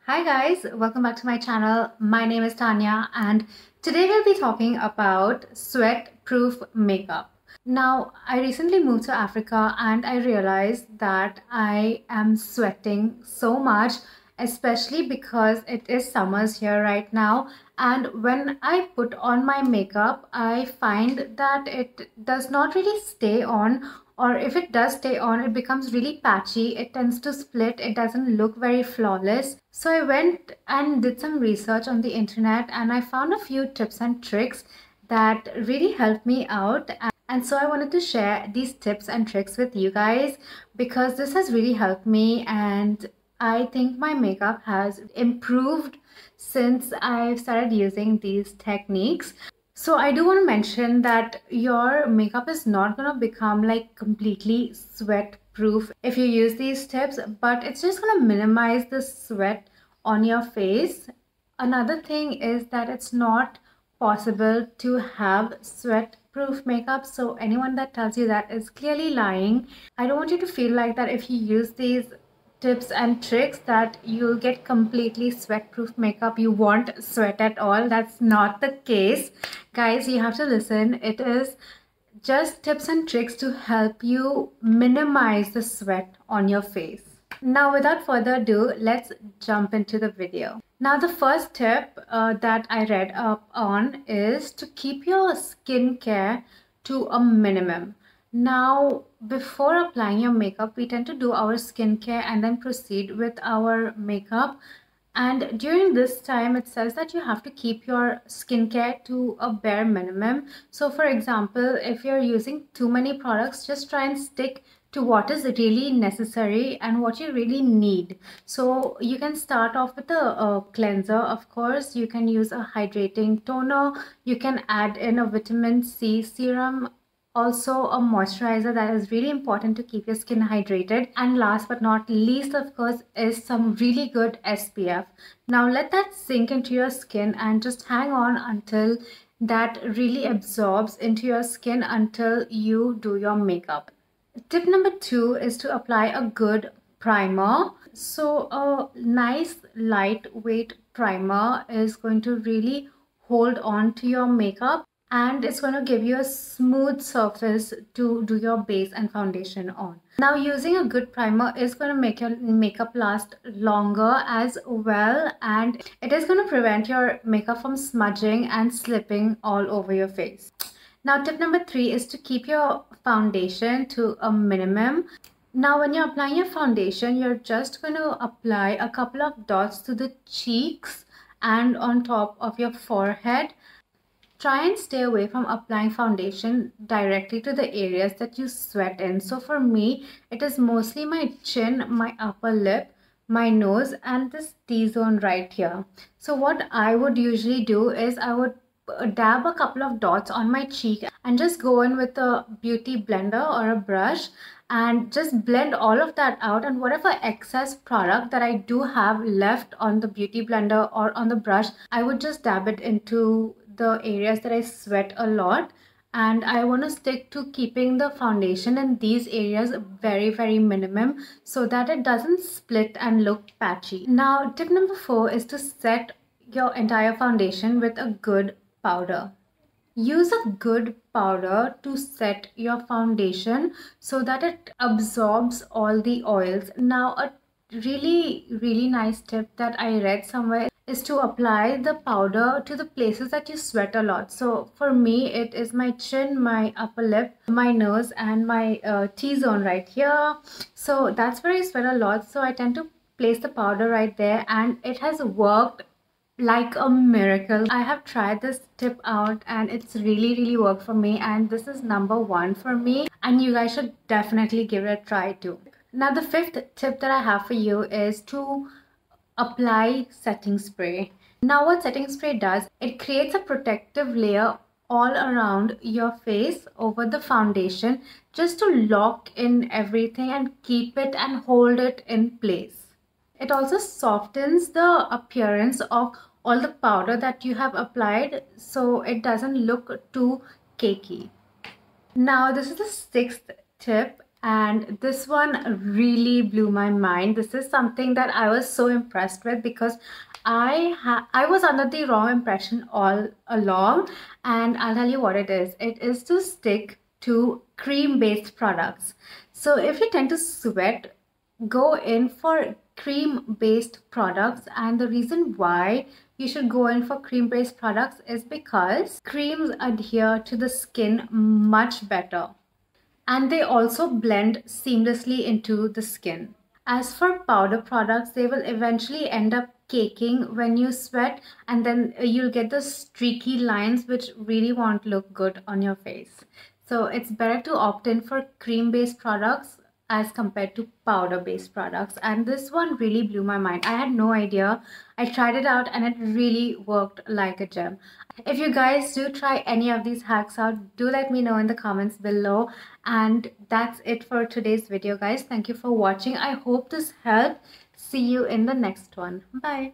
Hi guys, welcome back to my channel. My name is Tanya and today we'll be talking about sweat-proof makeup. Now, I recently moved to Africa and I realized that I am sweating so much, especially because it is summers here right now. And when I put on my makeup, I find that it does not really stay on, or if it does stay on, it becomes really patchy. It tends to split. It doesn't look very flawless. So I went and did some research on the internet and I found a few tips and tricks that really helped me out. And so I wanted to share these tips and tricks with you guys because this has really helped me, and I think my makeup has improved since I've started using these techniques. So I do want to mention that your makeup is not going to become like completely sweat proof if you use these tips, but it's just going to minimize the sweat on your face. Another thing is that it's not possible to have sweat proof makeup, so anyone that tells you that is clearly lying. I don't want you to feel like that if you use these tips and tricks that you'll get completely sweat proof makeup, you won't sweat at all. That's not the case, guys. You have to listen. It is just tips and tricks to help you minimize the sweat on your face. Now, without further ado, let's jump into the video. Now, the first tip that I read up on is to keep your skincare to a minimum. Now, before applying your makeup, we tend to do our skincare and then proceed with our makeup. And during this time, it says that you have to keep your skincare to a bare minimum. So for example, if you're using too many products, just try and stick to what is really necessary and what you really need. So you can start off with a cleanser, of course. You can use a hydrating toner. You can add in a vitamin C serum, also a moisturizer. That is really important to keep your skin hydrated. And last but not least, of course, is some really good SPF. Now let that sink into your skin and just hang on until that really absorbs into your skin until you do your makeup. Tip number 2 is to apply a good primer. So a nice lightweight primer is going to really hold on to your makeup, and it's going to give you a smooth surface to do your base and foundation on. Now, using a good primer is going to make your makeup last longer as well, and it is going to prevent your makeup from smudging and slipping all over your face. Now, tip number 3 is to keep your foundation to a minimum. Now, when you're applying your foundation, you're just going to apply a couple of dots to the cheeks and on top of your forehead. Try and stay away from applying foundation directly to the areas that you sweat in. So for me, it is mostly my chin, my upper lip, my nose, and this T-zone right here. So what I would usually do is I would dab a couple of dots on my cheek and just go in with a beauty blender or a brush and just blend all of that out, and whatever excess product that I do have left on the beauty blender or on the brush, I would just dab it into the areas that I sweat a lot. And I want to stick to keeping the foundation in these areas very minimum so that it doesn't split and look patchy. Now, tip number 4 is to set your entire foundation with a good powder. Use a good powder to set your foundation so that it absorbs all the oils. Now, a really nice tip that I read somewhere is to apply the powder to the places that you sweat a lot. So for me, it is my chin, my upper lip, my nose, and my T-zone right here. So that's where I sweat a lot. So I tend to place the powder right there, and it has worked like a miracle. I have tried this tip out and it's really worked for me, and this is number 1 for me, and you guys should definitely give it a try too. Now, the 5th tip that I have for you is to apply setting spray. Now, what setting spray does, it creates a protective layer all around your face over the foundation just to lock in everything and keep it and hold it in place. It also softens the appearance of all the powder that you have applied so it doesn't look too cakey. Now, this is the 6th tip, and this one really blew my mind. This is something that I was so impressed with because I was under the wrong impression all along, and I'll tell you what it is. It is to stick to cream-based products. So if you tend to sweat, go in for cream-based products, and the reason why you should go in for cream-based products is because creams adhere to the skin much better, and they also blend seamlessly into the skin. As for powder products, they will eventually end up caking when you sweat, and then you'll get the streaky lines which really won't look good on your face. So it's better to opt in for cream-based products as compared to powder-based products. And this one really blew my mind. I had no idea. I tried it out and it really worked like a gem. If you guys do try any of these hacks out, do let me know in the comments below. And that's it for today's video, guys. Thank you for watching. I hope this helped. See you in the next one. Bye.